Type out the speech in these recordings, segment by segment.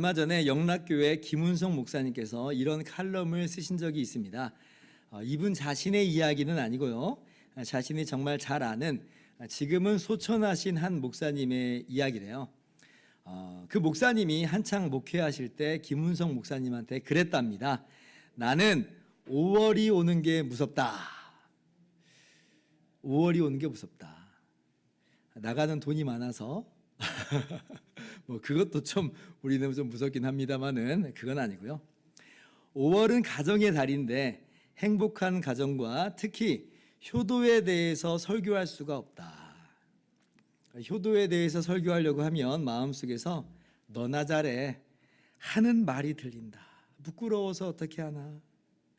얼마 전에 영락교회 김은성 목사님께서 이런 칼럼을 쓰신 적이 있습니다. 이분 자신의 이야기는 아니고요. 자신이 정말 잘 아는 지금은 소천하신 한 목사님의 이야기래요. 그 목사님이 한창 목회하실 때 김은성 목사님한테 그랬답니다. 나는 5월이 오는 게 무섭다. 5월이 오는 게 무섭다. 나가는 돈이 많아서 뭐 그것도 좀 우리는 좀 무섭긴 합니다만은 그건 아니고요. 5월은 가정의 달인데 행복한 가정과 특히 효도에 대해서 설교할 수가 없다. 효도에 대해서 설교하려고 하면 마음속에서 너나 잘해 하는 말이 들린다. 부끄러워서 어떻게 하나.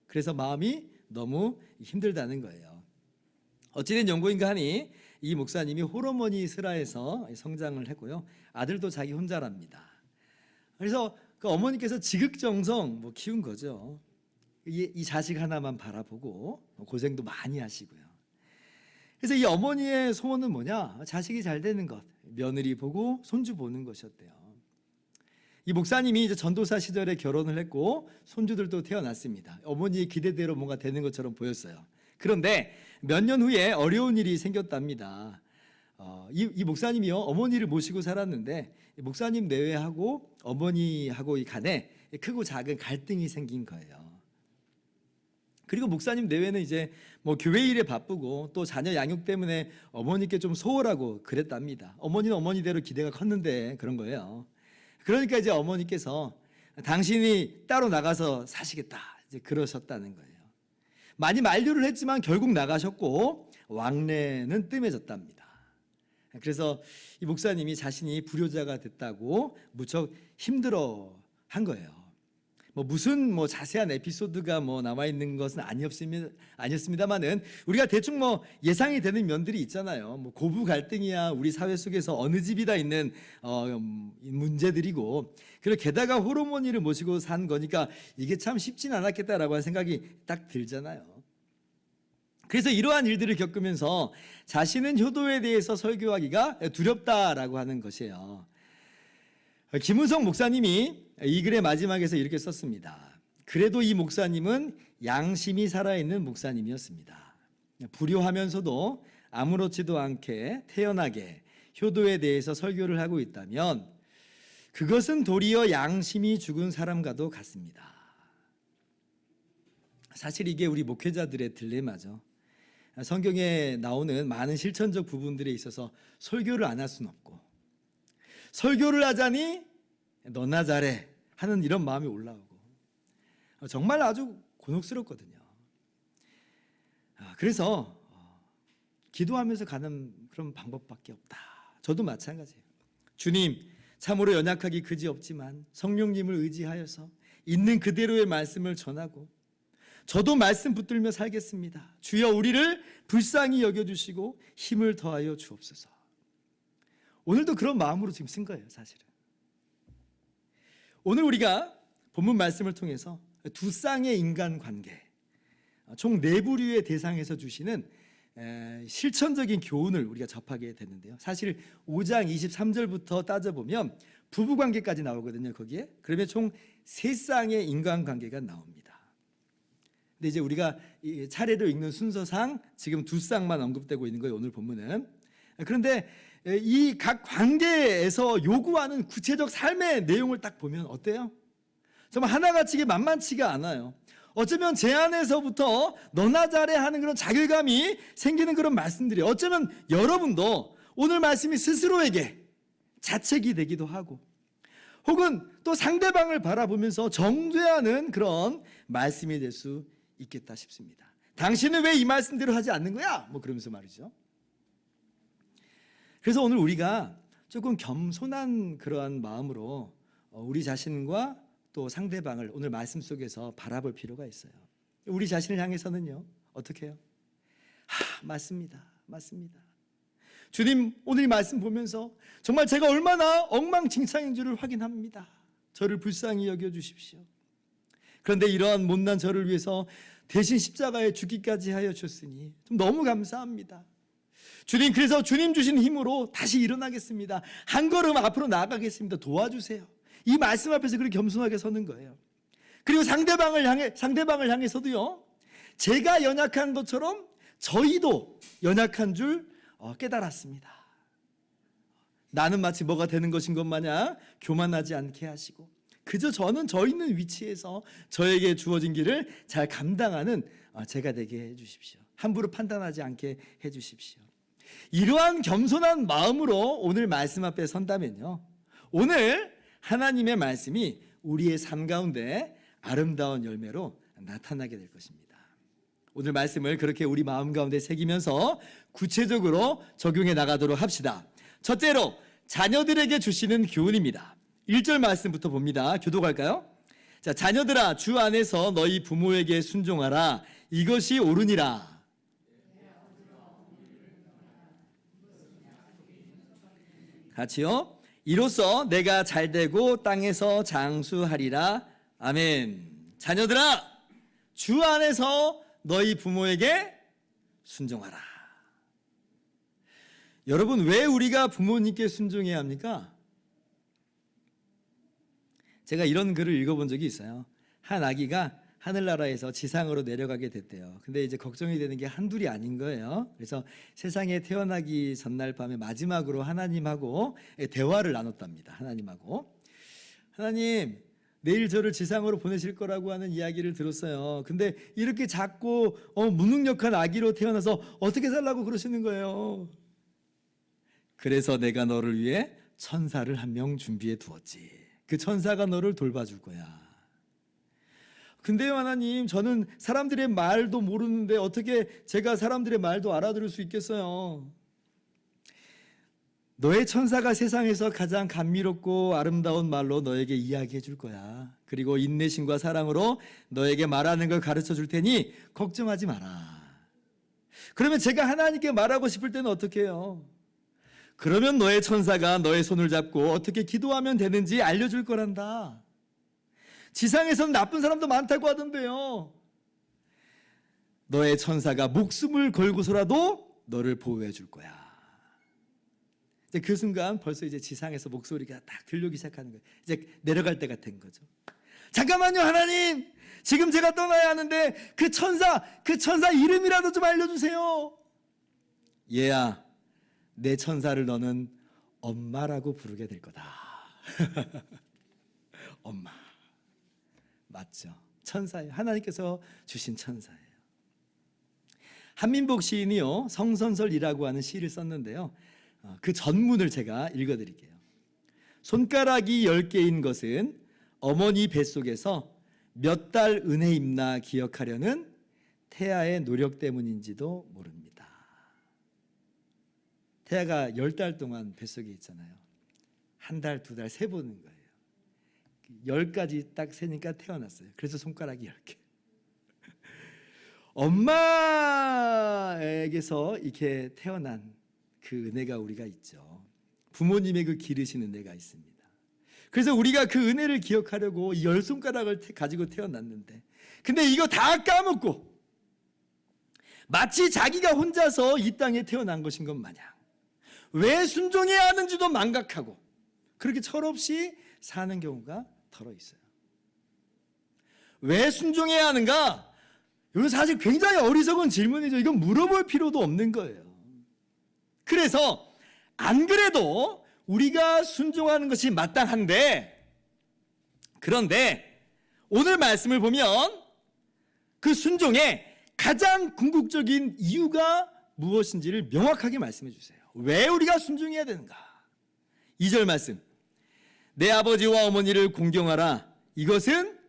그래서 마음이 너무 힘들다는 거예요. 어찌된 연고인가 하니 이 목사님이 홀어머니 슬하에서 성장을 했고요. 아들도 자기 혼자랍니다. 그래서 그 어머니께서 지극정성 키운 거죠. 이 자식 하나만 바라보고 고생도 많이 하시고요. 그래서 이 어머니의 소원은 뭐냐? 자식이 잘 되는 것, 며느리 보고 손주 보는 것이었대요. 이 목사님이 이제 전도사 시절에 결혼을 했고 손주들도 태어났습니다. 어머니의 기대대로 뭔가 되는 것처럼 보였어요. 그런데 몇 년 후에 어려운 일이 생겼답니다. 이 목사님이요 어머니를 모시고 살았는데 목사님 내외하고 어머니하고 이 간에 크고 작은 갈등이 생긴 거예요. 그리고 목사님 내외는 이제 뭐 교회 일에 바쁘고 또 자녀 양육 때문에 어머니께 좀 소홀하고 그랬답니다. 어머니는 어머니대로 기대가 컸는데 그런 거예요. 그러니까 이제 어머니께서 당신이 따로 나가서 사시겠다 이제 그러셨다는 거예요. 많이 만류를 했지만 결국 나가셨고 왕래는 뜸해졌답니다. 그래서 이 목사님이 자신이 불효자가 됐다고 무척 힘들어 한 거예요. 무슨 자세한 에피소드가 나와 있는 것은 아니었습니다만은 우리가 대충 예상이 되는 면들이 있잖아요. 고부 갈등이야 우리 사회 속에서 어느 집이다 있는 문제들이고, 그리고 게다가 호르몬이를 모시고 산 거니까 이게 참 쉽진 않았겠다라고 하는 생각이 딱 들잖아요. 그래서 이러한 일들을 겪으면서 자신은 효도에 대해서 설교하기가 두렵다라고 하는 것이에요. 김은성 목사님이 이 글의 마지막에서 이렇게 썼습니다. 그래도 이 목사님은 양심이 살아있는 목사님이었습니다. 불효하면서도 아무렇지도 않게 태연하게 효도에 대해서 설교를 하고 있다면 그것은 도리어 양심이 죽은 사람과도 같습니다. 사실 이게 우리 목회자들의 딜레마죠. 성경에 나오는 많은 실천적 부분들에 있어서 설교를 안 할 수는 없고, 설교를 하자니 너나 잘해 하는 이런 마음이 올라오고 정말 아주 곤혹스럽거든요. 그래서 기도하면서 가는 그런 방법밖에 없다. 저도 마찬가지예요. 주님, 참으로 연약하기 그지없지만 성령님을 의지하여서 있는 그대로의 말씀을 전하고 저도 말씀 붙들며 살겠습니다. 주여 우리를 불쌍히 여겨주시고 힘을 더하여 주옵소서. 오늘도 그런 마음으로 지금 쓴 거예요, 사실은. 오늘 우리가 본문 말씀을 통해서 두 쌍의 인간관계, 총 4부류의 대상에서 주시는 실천적인 교훈을 우리가 접하게 되는데요. 사실 5장 23절부터 따져보면 부부관계까지 나오거든요, 거기에. 그러면 총 3쌍의 인간관계가 나옵니다. 근데 이제 우리가 차례로 읽는 순서상 지금 2쌍만 언급되고 있는 거예요, 오늘 본문은. 그런데 이 각 관계에서 요구하는 구체적 삶의 내용을 딱 보면 어때요? 정말 하나같이 만만치가 않아요. 어쩌면 제 안에서부터 너나 잘해 하는 그런 자괴감이 생기는 그런 말씀들이, 어쩌면 여러분도 오늘 말씀이 스스로에게 자책이 되기도 하고 혹은 또 상대방을 바라보면서 정죄하는 그런 말씀이 될 수 있겠다 싶습니다. 당신은 왜 이 말씀대로 하지 않는 거야? 그러면서 말이죠. 그래서 오늘 우리가 조금 겸손한 그러한 마음으로 우리 자신과 또 상대방을 오늘 말씀 속에서 바라볼 필요가 있어요. 우리 자신을 향해서는요, 어떻게 해요? 맞습니다. 주님, 오늘 이 말씀 보면서 정말 제가 얼마나 엉망진창인 줄을 확인합니다. 저를 불쌍히 여겨주십시오. 그런데 이러한 못난 저를 위해서 대신 십자가에 죽기까지 하여 주셨으니 좀 너무 감사합니다. 주님, 그래서 주님 주신 힘으로 다시 일어나겠습니다. 한 걸음 앞으로 나아가겠습니다. 도와주세요. 이 말씀 앞에서 그렇게 겸손하게 서는 거예요. 그리고 상대방을 향해서도요, 제가 연약한 것처럼 저희도 연약한 줄 깨달았습니다. 나는 마치 뭐가 되는 것인 것 마냥 교만하지 않게 하시고, 그저 저는 저 있는 위치에서 저에게 주어진 길을 잘 감당하는 제가 되게 해주십시오. 함부로 판단하지 않게 해주십시오. 이러한 겸손한 마음으로 오늘 말씀 앞에 선다면요, 오늘 하나님의 말씀이 우리의 삶 가운데 아름다운 열매로 나타나게 될 것입니다. 오늘 말씀을 그렇게 우리 마음 가운데 새기면서 구체적으로 적용해 나가도록 합시다. 첫째로 자녀들에게 주시는 교훈입니다. 1절 말씀부터 봅니다. 교독할까요? 자, 자녀들아, 주 안에서 너희 부모에게 순종하라. 이것이 옳으니라. 같이요. 이로써 내가 잘되고 땅에서 장수하리라. 아멘. 자녀들아, 주 안에서 너희 부모에게 순종하라. 여러분, 왜 우리가 부모님께 순종해야 합니까? 제가 이런 글을 읽어본 적이 있어요. 한 아기가 하늘나라에서 지상으로 내려가게 됐대요. 근데 이제 걱정이 되는 게 한둘이 아닌 거예요. 그래서 세상에 태어나기 전날 밤에 마지막으로 하나님하고 대화를 나눴답니다. 하나님하고. 하나님, 내일 저를 지상으로 보내실 거라고 하는 이야기를 들었어요. 근데 이렇게 작고 무능력한 아기로 태어나서 어떻게 살라고 그러시는 거예요. 그래서 내가 너를 위해 천사를 한 명 준비해 두었지. 그 천사가 너를 돌봐줄 거야. 근데요, 하나님, 저는 사람들의 말도 모르는데 어떻게 제가 사람들의 말도 알아들을 수 있겠어요? 너의 천사가 세상에서 가장 감미롭고 아름다운 말로 너에게 이야기해 줄 거야. 그리고 인내심과 사랑으로 너에게 말하는 걸 가르쳐 줄 테니 걱정하지 마라. 그러면 제가 하나님께 말하고 싶을 때는 어떻게 해요? 그러면 너의 천사가 너의 손을 잡고 어떻게 기도하면 되는지 알려줄 거란다. 지상에서는 나쁜 사람도 많다고 하던데요. 너의 천사가 목숨을 걸고서라도 너를 보호해 줄 거야. 이제 그 순간 벌써 이제 지상에서 목소리가 딱 들리기 시작하는 거예요. 이제 내려갈 때가 된 거죠. 잠깐만요, 하나님. 지금 제가 떠나야 하는데 그 천사 이름이라도 좀 알려주세요. 얘야, 내 천사를 너는 엄마라고 부르게 될 거다. 엄마. 맞죠? 천사예요. 하나님께서 주신 천사예요. 한민복 시인이요, 성선설이라고 하는 시를 썼는데요, 그 전문을 제가 읽어드릴게요. 손가락이 10개인 것은 어머니 뱃속에서 몇 달 은혜 입나 기억하려는 태아의 노력 때문인지도 모릅니다. 태아가 10달 동안 뱃속에 있잖아요. 한 달, 두 달 세보는 거예요. 10까지 딱 세니까 태어났어요. 그래서 손가락이 10개. 엄마에게서 이렇게 태어난 그 은혜가 우리가 있죠. 부모님의 그 기르시는 은혜가 있습니다. 그래서 우리가 그 은혜를 기억하려고 10손가락을 가지고 태어났는데, 근데 이거 다 까먹고 마치 자기가 혼자서 이 땅에 태어난 것인 것 마냥 왜 순종해야 하는지도 망각하고 그렇게 철없이 사는 경우가 덜어 있어요. 왜 순종해야 하는가? 이건 사실 굉장히 어리석은 질문이죠. 이건 물어볼 필요도 없는 거예요. 그래서 안 그래도 우리가 순종하는 것이 마땅한데, 그런데 오늘 말씀을 보면 그 순종의 가장 궁극적인 이유가 무엇인지를 명확하게 말씀해 주세요. 왜 우리가 순종해야 되는가? 2절 말씀. 내 아버지와 어머니를 공경하라. 이것은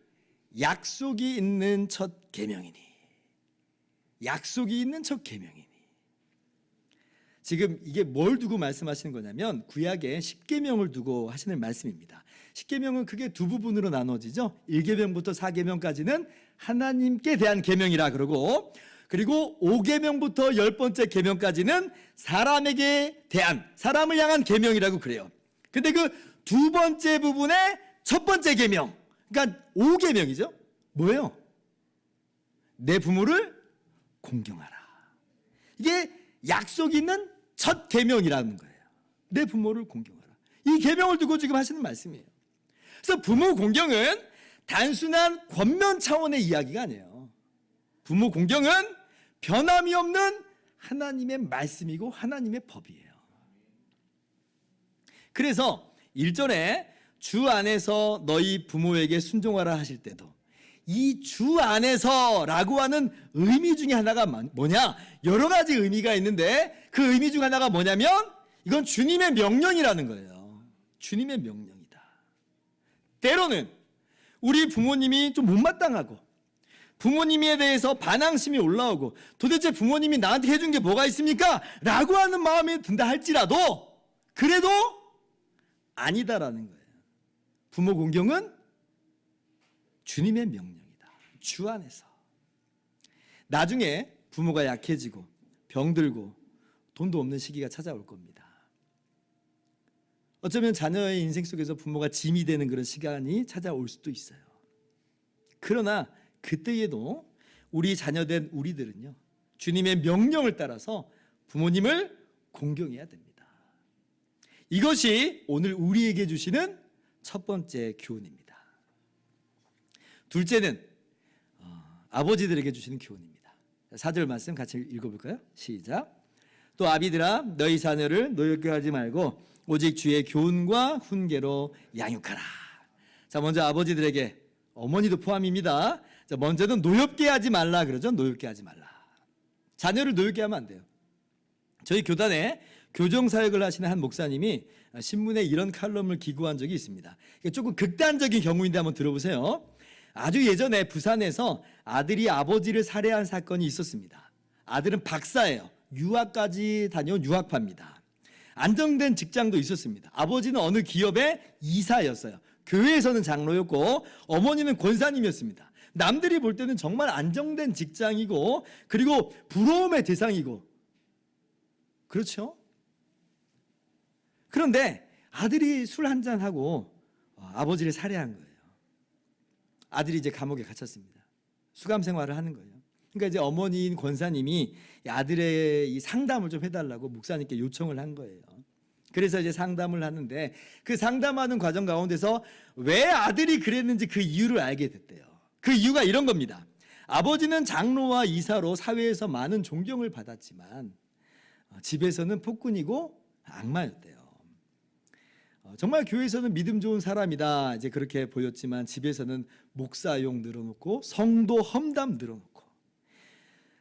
약속이 있는 첫 계명이니. 약속이 있는 첫 계명이니. 지금 이게 뭘 두고 말씀하시는 거냐면 구약에 10계명을 두고 하시는 말씀입니다. 10계명은 크게 두 부분으로 나눠지죠. 1계명부터 4계명까지는 하나님께 대한 계명이라 그러고, 그리고 5계명부터 10번째 계명까지는 사람에게 대한, 사람을 향한 계명이라고 그래요. 근데 그 두 번째 부분의 첫 번째 계명, 그러니까 5계명이죠. 뭐예요? 내 부모를 공경하라. 이게 약속이 있는 첫 계명이라는 거예요. 내 부모를 공경하라. 이 계명을 두고 지금 하시는 말씀이에요. 그래서 부모 공경은 단순한 권면 차원의 이야기가 아니에요. 부모 공경은 변함이 없는 하나님의 말씀이고 하나님의 법이에요. 그래서 1절에 주 안에서 너희 부모에게 순종하라 하실 때도 이 주 안에서라고 하는 의미 중에 하나가 뭐냐? 여러 가지 의미가 있는데 그 의미 중 하나가 뭐냐면 이건 주님의 명령이라는 거예요. 주님의 명령이다. 때로는 우리 부모님이 좀 못마땅하고 부모님에 대해서 반항심이 올라오고 도대체 부모님이 나한테 해준 게 뭐가 있습니까? 라고 하는 마음이 든다 할지라도 그래도 아니다라는 거예요. 부모 공경은 주님의 명령이다. 주 안에서. 나중에 부모가 약해지고 병들고 돈도 없는 시기가 찾아올 겁니다. 어쩌면 자녀의 인생 속에서 부모가 짐이 되는 그런 시간이 찾아올 수도 있어요. 그러나 그때에도 우리 자녀된 우리들은요, 주님의 명령을 따라서 부모님을 공경해야 됩니다. 이것이 오늘 우리에게 주시는 첫 번째 교훈입니다. 둘째는 아버지들에게 주시는 교훈입니다. 4절 말씀 같이 읽어볼까요? 시작. 또 아비들아 너희 자녀를 노엽게 하지 말고 오직 주의 교훈과 훈계로 양육하라. 자, 먼저 아버지들에게, 어머니도 포함입니다. 자, 먼저는 노엽게 하지 말라 그러죠. 노엽게 하지 말라. 자녀를 노엽게 하면 안 돼요. 저희 교단에 교정사역을 하시는 한 목사님이 신문에 이런 칼럼을 기고한 적이 있습니다. 조금 극단적인 경우인데 한번 들어보세요. 아주 예전에 부산에서 아들이 아버지를 살해한 사건이 있었습니다. 아들은 박사예요. 유학까지 다녀온 유학파입니다. 안정된 직장도 있었습니다. 아버지는 어느 기업의 이사였어요. 교회에서는 장로였고 어머니는 권사님이었습니다. 남들이 볼 때는 정말 안정된 직장이고 그리고 부러움의 대상이고 그렇죠? 그런데 아들이 술 한잔하고 아버지를 살해한 거예요. 아들이 이제 감옥에 갇혔습니다. 수감 생활을 하는 거예요. 그러니까 이제 어머니인 권사님이 아들의 이 상담을 좀 해달라고 목사님께 요청을 한 거예요. 그래서 이제 상담을 하는데 그 상담하는 과정 가운데서 왜 아들이 그랬는지 그 이유를 알게 됐대요. 그 이유가 이런 겁니다. 아버지는 장로와 이사로 사회에서 많은 존경을 받았지만 집에서는 폭군이고 악마였대요. 정말 교회에서는 믿음 좋은 사람이다 이제 그렇게 보였지만 집에서는 목사용 늘어놓고 성도 험담 늘어놓고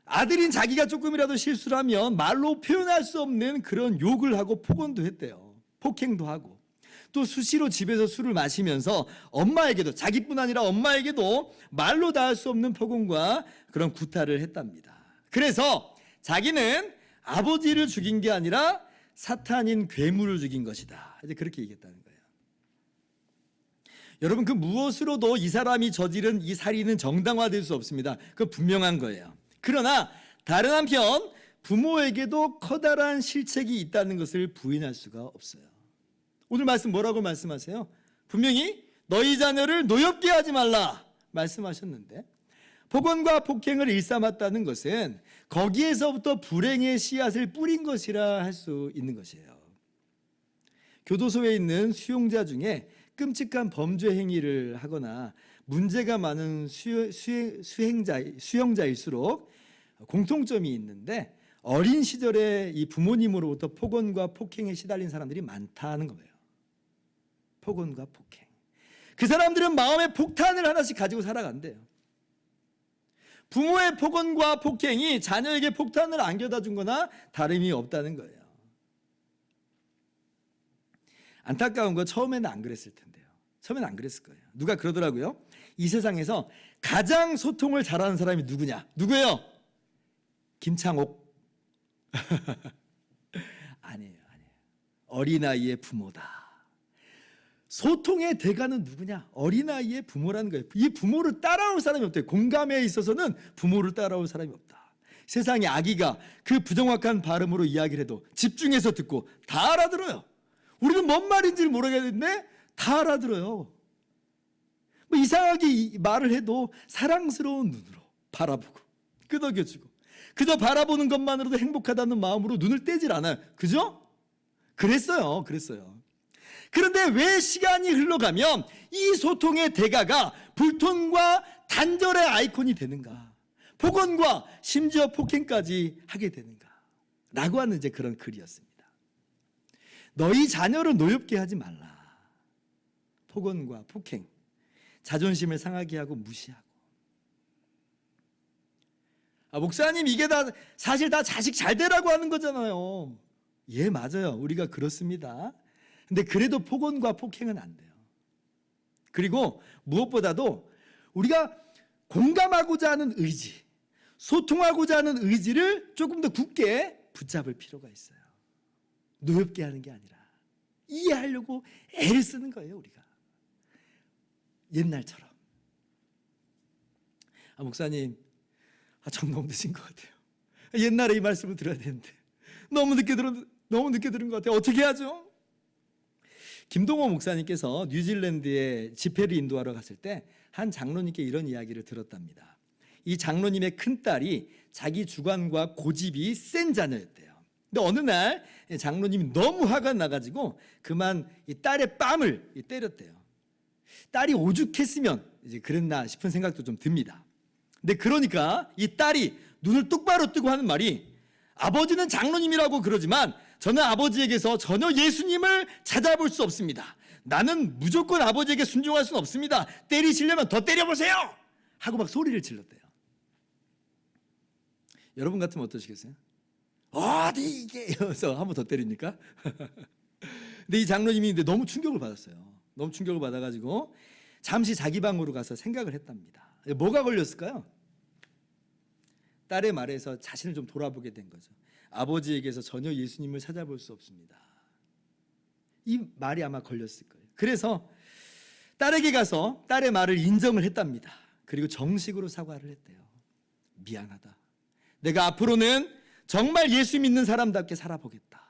아들인 자기가 조금이라도 실수를 하면 말로 표현할 수 없는 그런 욕을 하고 폭언도 했대요. 폭행도 하고 또 수시로 집에서 술을 마시면서 엄마에게도 자기뿐 아니라 엄마에게도 말로 닿을 수 없는 폭언과 그런 구타를 했답니다. 그래서 자기는 아버지를 죽인 게 아니라 사탄인 괴물을 죽인 것이다. 이제 그렇게 얘기했다는 거예요. 여러분 그 무엇으로도 이 사람이 저지른 이 살인은 정당화될 수 없습니다. 그건 분명한 거예요. 그러나 다른 한편 부모에게도 커다란 실책이 있다는 것을 부인할 수가 없어요. 오늘 말씀 뭐라고 말씀하세요? 분명히 너희 자녀를 노엽게 하지 말라 말씀하셨는데 폭언과 폭행을 일삼았다는 것은 거기에서부터 불행의 씨앗을 뿌린 것이라 할 수 있는 것이에요. 교도소에 있는 수용자 중에 끔찍한 범죄 행위를 하거나 문제가 많은 수용자일수록 공통점이 있는데 어린 시절에 이 부모님으로부터 폭언과 폭행에 시달린 사람들이 많다는 거예요. 폭언과 폭행. 그 사람들은 마음에 폭탄을 하나씩 가지고 살아간대요. 부모의 폭언과 폭행이 자녀에게 폭탄을 안겨다 준 거나 다름이 없다는 거예요. 안타까운 건 처음에는 안 그랬을 텐데요. 처음에는 안 그랬을 거예요. 누가 그러더라고요. 이 세상에서 가장 소통을 잘하는 사람이 누구냐? 누구예요? 김창옥. 아니에요. 어린아이의 부모다. 소통의 대가는 누구냐? 어린아이의 부모라는 거예요. 이 부모를 따라올 사람이 없대요. 공감에 있어서는 부모를 따라올 사람이 없다. 세상에 아기가 그 부정확한 발음으로 이야기를 해도 집중해서 듣고 다 알아들어요. 우리는 뭔 말인지를 모르겠는데 다 알아들어요. 뭐 이상하게 말을 해도 사랑스러운 눈으로 바라보고 끄덕여주고 그저 바라보는 것만으로도 행복하다는 마음으로 눈을 떼질 않아요. 그죠? 그랬어요. 그런데 왜 시간이 흘러가면 이 소통의 대가가 불통과 단절의 아이콘이 되는가? 폭언과 심지어 폭행까지 하게 되는가? 라고 하는 이제 그런 글이었습니다. 너희 자녀를 노엽게 하지 말라. 폭언과 폭행, 자존심을 상하게 하고 무시하고. 목사님, 이게 다 사실 다 자식 잘 되라고 하는 거잖아요. 예, 맞아요. 우리가 그렇습니다. 근데 그래도 폭언과 폭행은 안 돼요. 그리고 무엇보다도 우리가 공감하고자 하는 의지, 소통하고자 하는 의지를 조금 더 굳게 붙잡을 필요가 있어요. 노엽게 하는 게 아니라 이해하려고 애를 쓰는 거예요, 우리가. 옛날처럼. 목사님, 정 너무 늦은 것 같아요. 옛날에 이 말씀을 들어야 되는데 너무 늦게 들은 것 같아요. 어떻게 하죠? 김동호 목사님께서 뉴질랜드에 집회를 인도하러 갔을 때 한 장로님께 이런 이야기를 들었답니다. 이 장로님의 큰딸이 자기 주관과 고집이 센 자녀였대요. 근데 어느 날 장로님이 너무 화가 나가지고 그만 이 딸의 뺨을 때렸대요. 딸이 오죽했으면 이제 그랬나 싶은 생각도 좀 듭니다. 근데 그러니까 이 딸이 눈을 똑바로 뜨고 하는 말이, 아버지는 장로님이라고 그러지만 저는 아버지에게서 전혀 예수님을 찾아볼 수 없습니다. 나는 무조건 아버지에게 순종할 수는 없습니다. 때리시려면 더 때려보세요! 하고 막 소리를 질렀대요. 여러분 같으면 어떠시겠어요? 어디 이게! 이러면서 한 번 더 때립니까? 근데 이 장로님이 너무 충격을 받았어요. 너무 충격을 받아가지고 잠시 자기 방으로 가서 생각을 했답니다. 뭐가 걸렸을까요? 딸의 말에서 자신을 좀 돌아보게 된 거죠. 아버지에게서 전혀 예수님을 찾아볼 수 없습니다. 이 말이 아마 걸렸을 거예요. 그래서 딸에게 가서 딸의 말을 인정을 했답니다. 그리고 정식으로 사과를 했대요. 미안하다. 내가 앞으로는 정말 예수 믿는 사람답게 살아보겠다.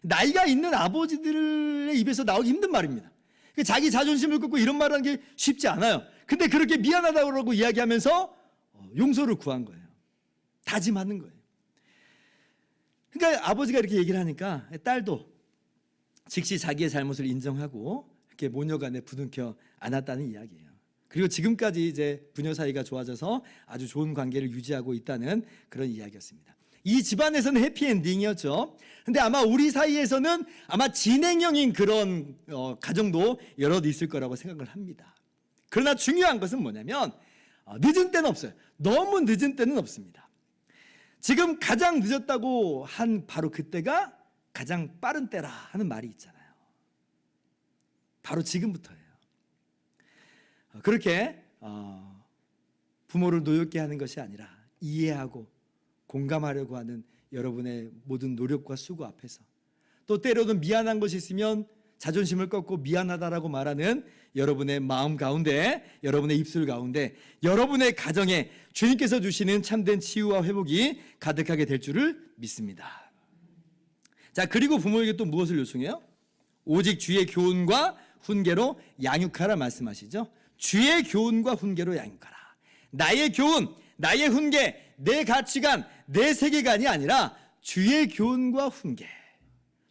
나이가 있는 아버지들의 입에서 나오기 힘든 말입니다. 자기 자존심을 꺾고 이런 말을 하는 게 쉽지 않아요. 근데 그렇게 미안하다고 이야기하면서 용서를 구한 거예요. 다짐하는 거예요. 그러니까 아버지가 이렇게 얘기를 하니까 딸도 즉시 자기의 잘못을 인정하고 이렇게 모녀간에 부둥켜 안았다는 이야기예요. 그리고 지금까지 이제 부녀 사이가 좋아져서 아주 좋은 관계를 유지하고 있다는 그런 이야기였습니다. 이 집안에서는 해피엔딩이었죠. 근데 아마 우리 사이에서는 아마 진행형인 그런 가정도 여럿 있을 거라고 생각을 합니다. 그러나 중요한 것은 뭐냐면 늦은 때는 없어요. 너무 늦은 때는 없습니다. 지금 가장 늦었다고 한 바로 그때가 가장 빠른 때라 하는 말이 있잖아요. 바로 지금부터예요. 그렇게 부모를 노엽게 하는 것이 아니라 이해하고 공감하려고 하는 여러분의 모든 노력과 수고 앞에서, 또 때로는 미안한 것이 있으면 자존심을 꺾고 미안하다라고 말하는 여러분의 마음 가운데, 여러분의 입술 가운데, 여러분의 가정에 주님께서 주시는 참된 치유와 회복이 가득하게 될 줄을 믿습니다. 자, 그리고 부모에게 또 무엇을 요청해요? 오직 주의 교훈과 훈계로 양육하라 말씀하시죠. 주의 교훈과 훈계로 양육하라. 나의 교훈, 나의 훈계, 내 가치관, 내 세계관이 아니라 주의 교훈과 훈계.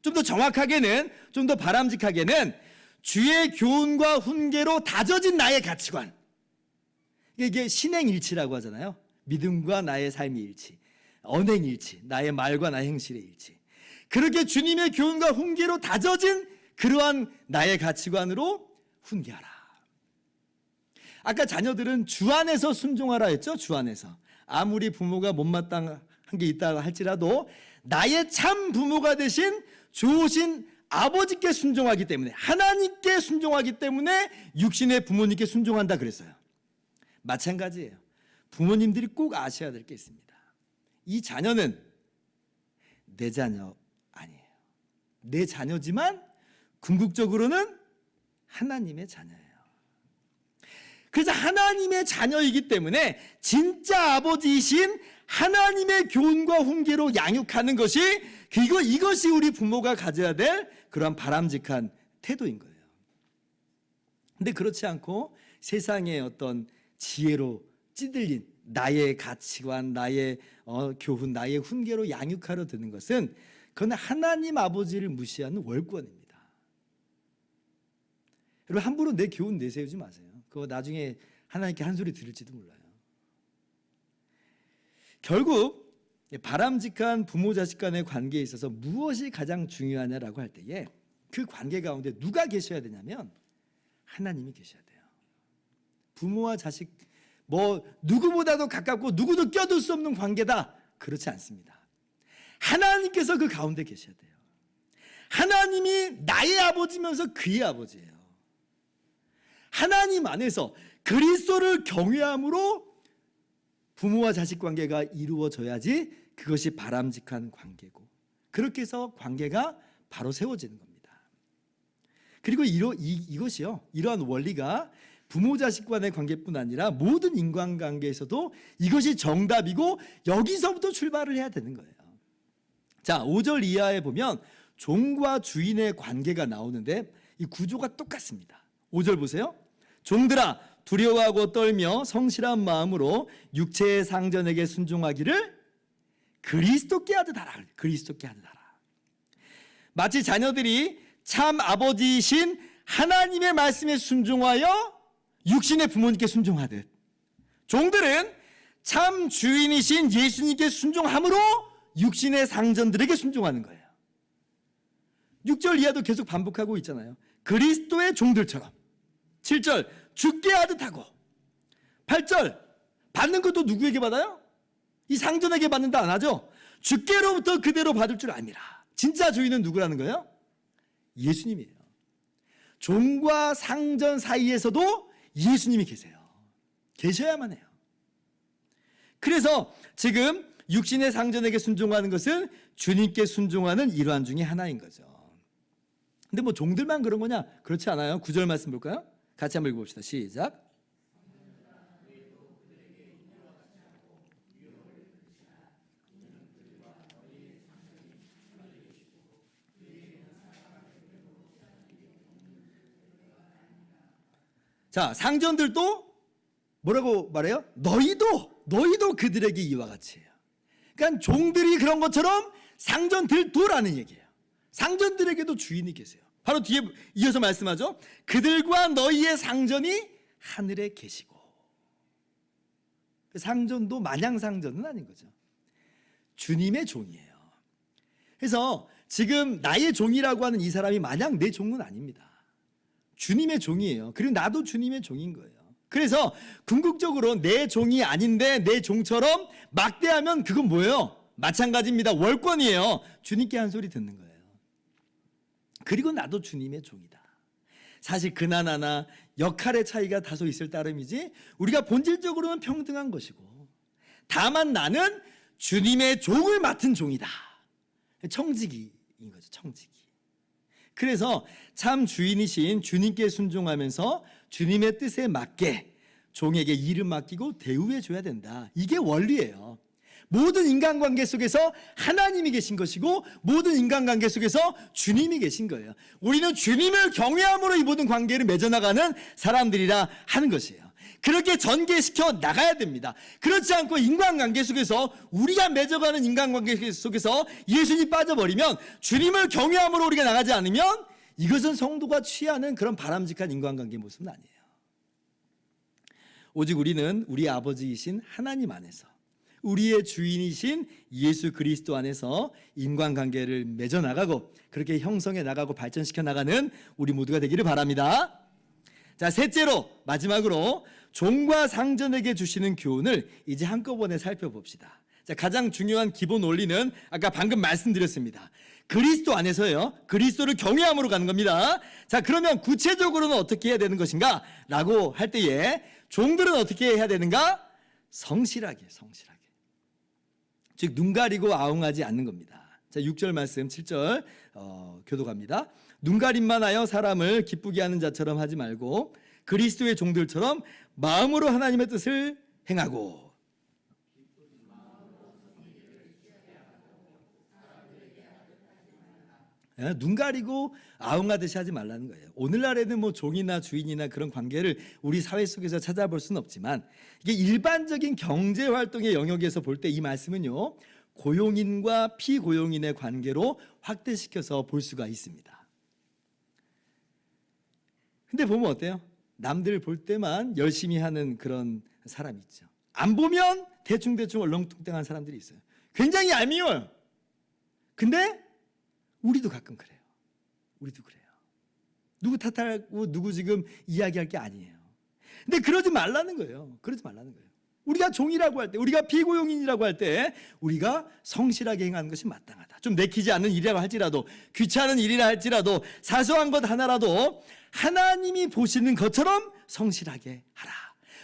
좀 더 정확하게는, 좀 더 바람직하게는 주의 교훈과 훈계로 다져진 나의 가치관. 이게 신행일치라고 하잖아요. 믿음과 나의 삶의 일치, 언행일치, 나의 말과 나의 행실의 일치. 그렇게 주님의 교훈과 훈계로 다져진 그러한 나의 가치관으로 훈계하라. 아까 자녀들은 주 안에서 순종하라 했죠. 주 안에서. 아무리 부모가 못마땅한 게 있다 할지라도 나의 참 부모가 되신 좋으신 아버지께 순종하기 때문에, 하나님께 순종하기 때문에 육신의 부모님께 순종한다 그랬어요. 마찬가지예요. 부모님들이 꼭 아셔야 될 게 있습니다. 이 자녀는 내 자녀 아니에요. 내 자녀지만 궁극적으로는 하나님의 자녀예요. 그래서 하나님의 자녀이기 때문에 진짜 아버지이신 하나님의 교훈과 훈계로 양육하는 것이, 이것이 우리 부모가 가져야 될 그러한 바람직한 태도인 거예요. 근데 그렇지 않고 세상의 어떤 지혜로 찌들린 나의 가치관, 나의 교훈, 나의 훈계로 양육하려 드는 것은 그건 하나님 아버지를 무시하는 월권입니다. 여러분 함부로 내 교훈 내세우지 마세요. 그거 나중에 하나님께 한 소리 들을지도 몰라요. 결국 바람직한 부모 자식 간의 관계에 있어서 무엇이 가장 중요하냐라고 할 때에 그 관계 가운데 누가 계셔야 되냐면 하나님이 계셔야 돼요. 부모와 자식 뭐 누구보다도 가깝고 누구도 껴들 수 없는 관계다. 그렇지 않습니다. 하나님께서 그 가운데 계셔야 돼요. 하나님이 나의 아버지면서 그의 아버지예요. 하나님 안에서 그리스도를 경외함으로 부모와 자식 관계가 이루어져야지 그것이 바람직한 관계고, 그렇게 해서 관계가 바로 세워지는 겁니다. 그리고 이것이요, 이러한 원리가 부모 자식 간의 관계뿐 아니라 모든 인간관계에서도 이것이 정답이고 여기서부터 출발을 해야 되는 거예요. 자, 5절 이하에 보면 종과 주인의 관계가 나오는데 이 구조가 똑같습니다. 5절 보세요. 종들아 두려워하고 떨며 성실한 마음으로 육체의 상전에게 순종하기를 그리스도께 하듯 하라. 그리스도께 하듯 하라. 마치 자녀들이 참 아버지이신 하나님의 말씀에 순종하여 육신의 부모님께 순종하듯, 종들은 참 주인이신 예수님께 순종함으로 육신의 상전들에게 순종하는 거예요. 6절 이하도 계속 반복하고 있잖아요. 그리스도의 종들처럼. 7절 죽게 하듯 하고, 8절 받는 것도 누구에게 받아요? 이 상전에게 받는다 안 하죠? 주께로부터 그대로 받을 줄 아니라. 진짜 주인은 누구라는 거예요? 예수님이에요. 종과 상전 사이에서도 예수님이 계세요. 계셔야만 해요. 그래서 지금 육신의 상전에게 순종하는 것은 주님께 순종하는 일환 중에 하나인 거죠. 근데 뭐 종들만 그런 거냐? 그렇지 않아요. 9절 말씀 볼까요? 같이 한번 읽어봅시다. 시작. 자, 상전들도 뭐라고 말해요? 너희도 그들에게 이와 같이 해요. 그러니까 종들이 그런 것처럼 상전들도라는 얘기예요. 상전들에게도 주인이 계세요. 바로 뒤에 이어서 말씀하죠. 그들과 너희의 상전이 하늘에 계시고. 상전도 마냥 상전은 아닌 거죠. 주님의 종이에요. 그래서 지금 나의 종이라고 하는 이 사람이 마냥 내 종은 아닙니다. 주님의 종이에요. 그리고 나도 주님의 종인 거예요. 그래서 궁극적으로 내 종이 아닌데 내 종처럼 막대하면 그건 뭐예요? 마찬가지입니다. 월권이에요. 주님께 한 소리 듣는 거예요. 그리고 나도 주님의 종이다. 사실 그나나나 역할의 차이가 다소 있을 따름이지 우리가 본질적으로는 평등한 것이고, 다만 나는 주님의 종을 맡은 종이다. 청지기인 거죠. 청지기. 그래서 참 주인이신 주님께 순종하면서 주님의 뜻에 맞게 종에게 일을 맡기고 대우해 줘야 된다. 이게 원리예요. 모든 인간관계 속에서 하나님이 계신 것이고 모든 인간관계 속에서 주님이 계신 거예요. 우리는 주님을 경외함으로 이 모든 관계를 맺어나가는 사람들이라 하는 것이에요. 그렇게 전개시켜 나가야 됩니다. 그렇지 않고 인간관계 속에서 우리가 맺어가는 인간관계 속에서 예수님이 빠져버리면, 주님을 경외함으로 우리가 나가지 않으면 이것은 성도가 취하는 그런 바람직한 인간관계 모습은 아니에요. 오직 우리는 우리 아버지이신 하나님 안에서, 우리의 주인이신 예수 그리스도 안에서 인간관계를 맺어나가고 그렇게 형성해 나가고 발전시켜 나가는 우리 모두가 되기를 바랍니다. 자, 셋째로 마지막으로 종과 상전에게 주시는 교훈을 이제 한꺼번에 살펴봅시다. 자, 가장 중요한 기본 원리는 아까 방금 말씀드렸습니다. 그리스도 안에서요. 그리스도를 경외함으로 가는 겁니다. 자, 그러면 구체적으로는 어떻게 해야 되는 것인가? 라고 할 때에 종들은 어떻게 해야 되는가? 성실하게. 즉 눈 가리고 아웅하지 않는 겁니다. 자, 6절 말씀 7절 교독합니다. 눈가림만 하여 사람을 기쁘게 하는 자처럼 하지 말고 그리스도의 종들처럼 마음으로 하나님의 뜻을 행하고. 눈 가리고 아웅하듯이 하지 말라는 거예요. 오늘날에는 뭐 종이나 주인이나 그런 관계를 우리 사회 속에서 찾아볼 수는 없지만, 이게 일반적인 경제 활동의 영역에서 볼 때 이 말씀은요, 고용인과 피고용인의 관계로 확대시켜서 볼 수가 있습니다. 근데 보면 어때요? 남들 볼 때만 열심히 하는 그런 사람이 있죠. 안 보면 대충대충 얼렁뚱땅한 사람들이 있어요. 굉장히 얄미워요. 근데 우리도 가끔 그래요. 우리도 그래요. 누구 탓하고 누구 지금 이야기할 게 아니에요. 근데 그러지 말라는 거예요. 그러지 말라는 거예요. 우리가 종이라고 할 때, 우리가 비고용인이라고 할 때 우리가 성실하게 행하는 것이 마땅하다. 좀 내키지 않는 일이라고 할지라도, 귀찮은 일이라 할지라도, 사소한 것 하나라도 하나님이 보시는 것처럼 성실하게 하라.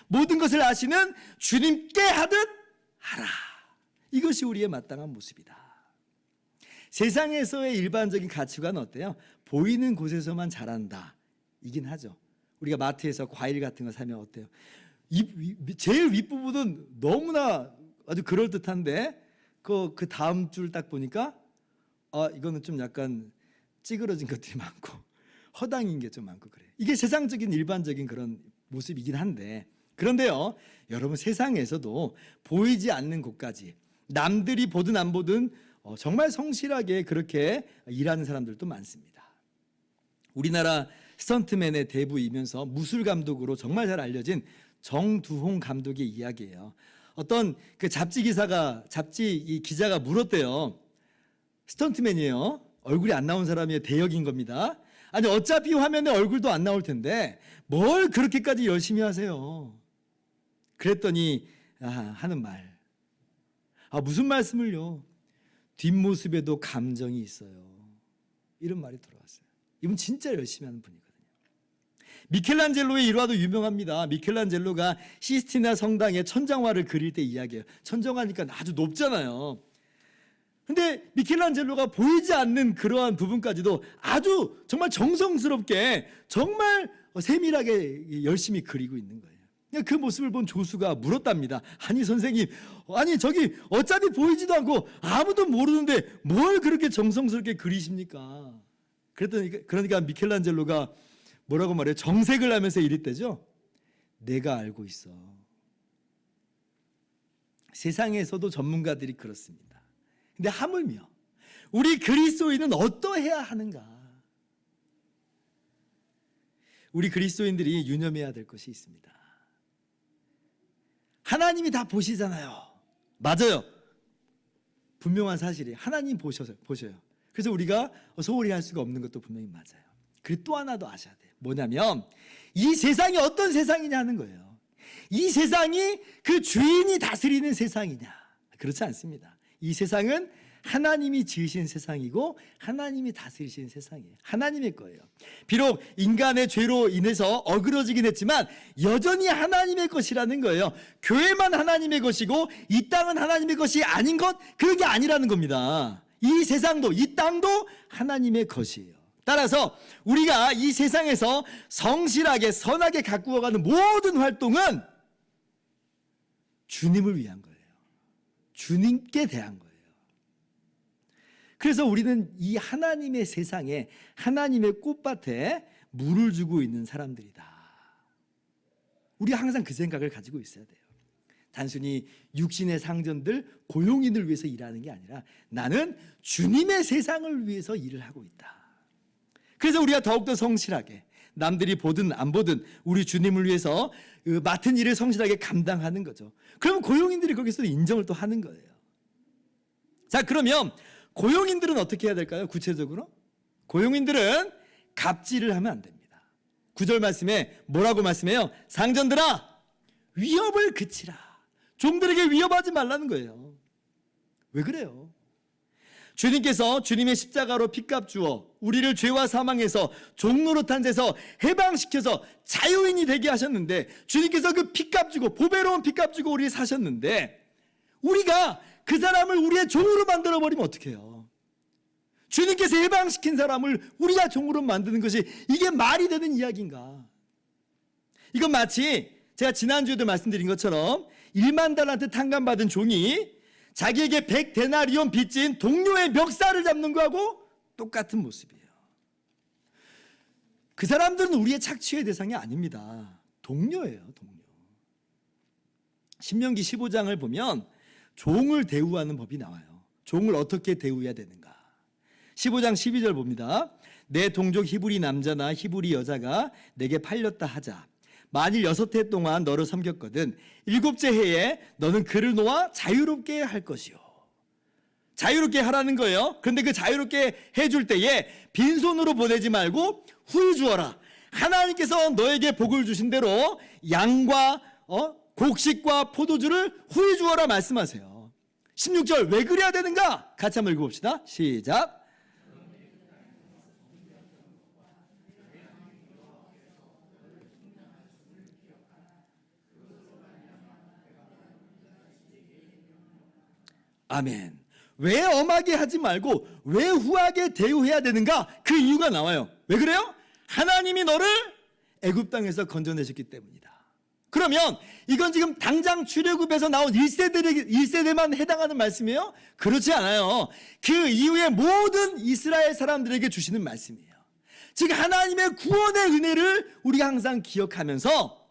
모든 것을 아시는 주님께 하듯 하라. 이것이 우리의 마땅한 모습이다. 세상에서의 일반적인 가치관은 어때요? 보이는 곳에서만 잘한다 이긴 하죠. 우리가 마트에서 과일 같은 거 사면 어때요? 제일 윗부분은 너무나 아주 그럴듯한데 그 다음 줄 딱 보니까 이거는 좀 약간 찌그러진 것들이 많고 허당인 게 좀 많고 그래요. 이게 세상적인 일반적인 그런 모습이긴 한데, 그런데요, 여러분, 세상에서도 보이지 않는 곳까지 남들이 보든 안 보든 정말 성실하게 그렇게 일하는 사람들도 많습니다. 우리나라 스턴트맨의 대부이면서 무술 감독으로 정말 잘 알려진 정두홍 감독의 이야기예요. 어떤 그 잡지 기자가 물었대요. 스턴트맨이에요. 얼굴이 안 나온 사람이 대역인 겁니다. 아니, 어차피 화면에 얼굴도 안 나올 텐데 뭘 그렇게까지 열심히 하세요? 그랬더니 하는 말. 무슨 말씀을요? 뒷모습에도 감정이 있어요. 이런 말이 들어왔어요. 이분 진짜 열심히 하는 분이거든요. 미켈란젤로의 일화도 유명합니다. 미켈란젤로가 시스티나 성당에 천장화를 그릴 때 이야기해요. 천정하니까 아주 높잖아요. 근데 미켈란젤로가 보이지 않는 그러한 부분까지도 아주 정말 정성스럽게 정말 세밀하게 열심히 그리고 있는 거예요. 그 모습을 본 조수가 물었답니다. 아니 선생님, 아니 저기 어차피 보이지도 않고 아무도 모르는데 뭘 그렇게 정성스럽게 그리십니까? 그러니까 미켈란젤로가 뭐라고 말해요? 정색을 하면서 이랬대죠. 내가 알고 있어. 세상에서도 전문가들이 그렇습니다. 근데 하물며 우리 그리스도인은 어떠해야 하는가? 우리 그리스도인들이 유념해야 될 것이 있습니다. 하나님이 다 보시잖아요. 맞아요. 분명한 사실이 하나님 보셔요. 그래서 우리가 소홀히 할 수가 없는 것도 분명히 맞아요. 그리고 또 하나 더 아셔야 돼요. 뭐냐면 이 세상이 어떤 세상이냐는 거예요. 이 세상이 그 주인이 다스리는 세상이냐? 그렇지 않습니다. 이 세상은 하나님이 지으신 세상이고 하나님이 다스리시는 세상이에요. 하나님의 거예요. 비록 인간의 죄로 인해서 어그러지긴 했지만 여전히 하나님의 것이라는 거예요. 교회만 하나님의 것이고 이 땅은 하나님의 것이 아닌 것, 그게 아니라는 겁니다. 이 세상도 이 땅도 하나님의 것이에요. 따라서 우리가 이 세상에서 성실하게 선하게 가꾸어가는 모든 활동은 주님을 위한 거예요. 주님께 대한 거예요. 그래서 우리는 이 하나님의 세상에, 하나님의 꽃밭에 물을 주고 있는 사람들이다. 우리가 항상 그 생각을 가지고 있어야 돼요. 단순히 육신의 상전들, 고용인을 위해서 일하는 게 아니라 나는 주님의 세상을 위해서 일을 하고 있다. 그래서 우리가 더욱더 성실하게, 남들이 보든 안 보든 우리 주님을 위해서 맡은 일을 성실하게 감당하는 거죠. 그러면 고용인들이 거기서 인정을 또 하는 거예요. 자, 그러면 고용인들은 어떻게 해야 될까요? 구체적으로 고용인들은 갑질을 하면 안 됩니다. 9절 말씀에 뭐라고 말씀해요? 상전들아, 위협을 그치라. 종들에게 위협하지 말라는 거예요. 왜 그래요? 주님께서 주님의 십자가로 핏값 주어 우리를 죄와 사망에서 종노릇한 데서 해방시켜서 자유인이 되게 하셨는데, 주님께서 그 핏값 주고 보배로운 핏값 주고 우리를 사셨는데 우리가 그 사람을 우리의 종으로 만들어버리면 어떡해요? 주님께서 해방시킨 사람을 우리가 종으로 만드는 것이 이게 말이 되는 이야기인가? 이건 마치 제가 지난주에도 말씀드린 것처럼 1만 달란트 탕감받은 종이 자기에게 100데나리온 빚진 동료의 멱살을 잡는 거하고 똑같은 모습이에요. 그 사람들은 우리의 착취의 대상이 아닙니다. 동료예요, 동료. 신명기 15장을 보면 종을 대우하는 법이 나와요. 종을 어떻게 대우해야 되는가? 15장 12절 봅니다. 내 동족 히브리 남자나 히브리 여자가 내게 팔렸다 하자. 만일 6해 동안 너를 섬겼거든 7째 해에 너는 그를 놓아 자유롭게 할 것이요. 자유롭게 하라는 거예요. 그런데 그 자유롭게 해줄 때에 빈손으로 보내지 말고 후히 주어라. 하나님께서 너에게 복을 주신 대로 양과 곡식과 포도주를 후히 주어라 말씀하세요. 16절 왜 그래야 되는가? 같이 한번 읽어봅시다. 시작. 아멘. 왜 엄하게 하지 말고 왜 후하게 대우해야 되는가? 그 이유가 나와요. 왜 그래요? 하나님이 너를 애굽 땅에서 건져내셨기 때문이다. 그러면 이건 지금 당장 출애굽에서 나온 1세대만 해당하는 말씀이에요? 그렇지 않아요. 그 이후에 모든 이스라엘 사람들에게 주시는 말씀이에요. 즉 하나님의 구원의 은혜를 우리가 항상 기억하면서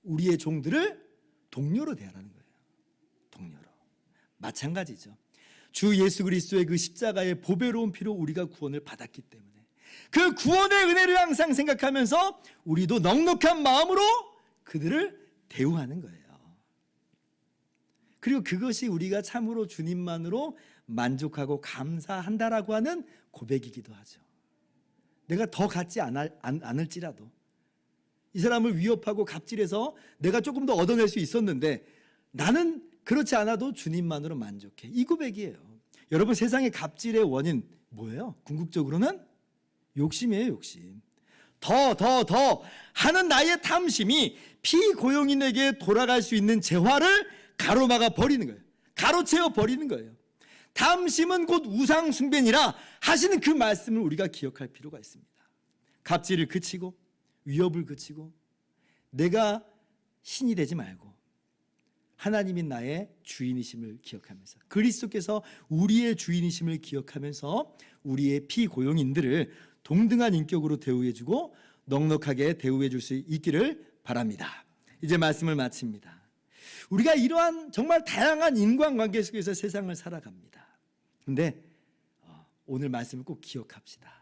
우리의 종들을 동료로 대하라는 거예요. 동료로. 마찬가지죠. 주 예수 그리스도의 그 십자가의 보배로운 피로 우리가 구원을 받았기 때문에 그 구원의 은혜를 항상 생각하면서 우리도 넉넉한 마음으로 그들을 대우하는 거예요. 그리고 그것이 우리가 참으로 주님만으로 만족하고 감사한다라고 하는 고백이기도 하죠. 내가 더 갖지 않을지라도 이 사람을 위협하고 갑질해서 내가 조금 더 얻어낼 수 있었는데 나는 그렇지 않아도 주님만으로 만족해. 이 고백이에요. 여러분 세상의 갑질의 원인 뭐예요? 궁극적으로는 욕심이에요. 욕심. 더 하는 나의 탐심이 피고용인에게 돌아갈 수 있는 재화를 가로막아 버리는 거예요. 가로채워 버리는 거예요. 탐심은 곧 우상 숭배니라 하시는 그 말씀을 우리가 기억할 필요가 있습니다. 갑질을 그치고 위협을 그치고 내가 신이 되지 말고 하나님이 나의 주인이심을 기억하면서 그리스도께서 우리의 주인이심을 기억하면서 우리의 피고용인들을 동등한 인격으로 대우해주고 넉넉하게 대우해줄 수 있기를 바랍니다. 이제 말씀을 마칩니다. 우리가 이러한 정말 다양한 인간관계 속에서 세상을 살아갑니다. 그런데 오늘 말씀을 꼭 기억합시다.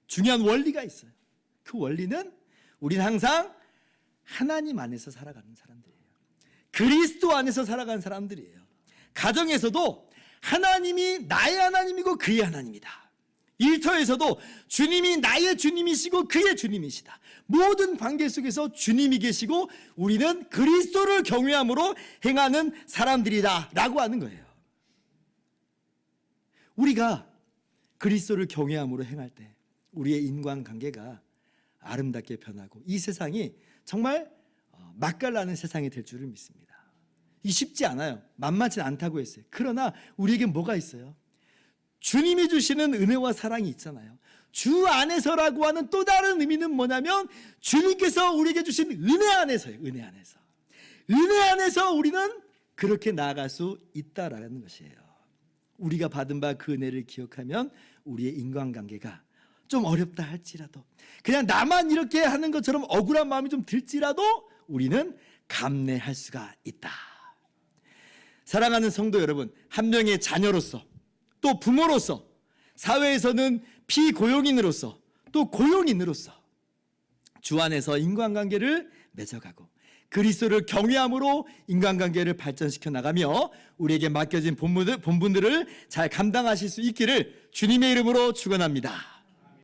중요한 원리가 있어요. 그 원리는 우리는 항상 하나님 안에서 살아가는 사람들이에요. 그리스도 안에서 살아가는 사람들이에요. 가정에서도 하나님이 나의 하나님이고 그의 하나님이다. 일터에서도 주님이 나의 주님이시고 그의 주님이시다. 모든 관계 속에서 주님이 계시고 우리는 그리스도를 경외함으로 행하는 사람들이다 라고 하는 거예요. 우리가 그리스도를 경외함으로 행할 때 우리의 인간관계가 아름답게 변하고 이 세상이 정말 맛깔나는 세상이 될 줄을 믿습니다. 이 쉽지 않아요. 만만치 않다고 했어요. 그러나 우리에게 뭐가 있어요? 주님이 주시는 은혜와 사랑이 있잖아요. 주 안에서라고 하는 또 다른 의미는 뭐냐면 주님께서 우리에게 주신 은혜 안에서예요. 은혜 안에서. 은혜 안에서 우리는 그렇게 나아갈 수 있다라는 것이에요. 우리가 받은 바 그 은혜를 기억하면 우리의 인간관계가 좀 어렵다 할지라도 그냥 나만 이렇게 하는 것처럼 억울한 마음이 좀 들지라도 우리는 감내할 수가 있다. 사랑하는 성도 여러분, 한 명의 자녀로서 또 부모로서 사회에서는 피고용인으로서 또 고용인으로서 주 안에서 인간관계를 맺어가고 그리스도를 경외함으로 인간관계를 발전시켜 나가며 우리에게 맡겨진 본분들을 잘 감당하실 수 있기를 주님의 이름으로 축원합니다.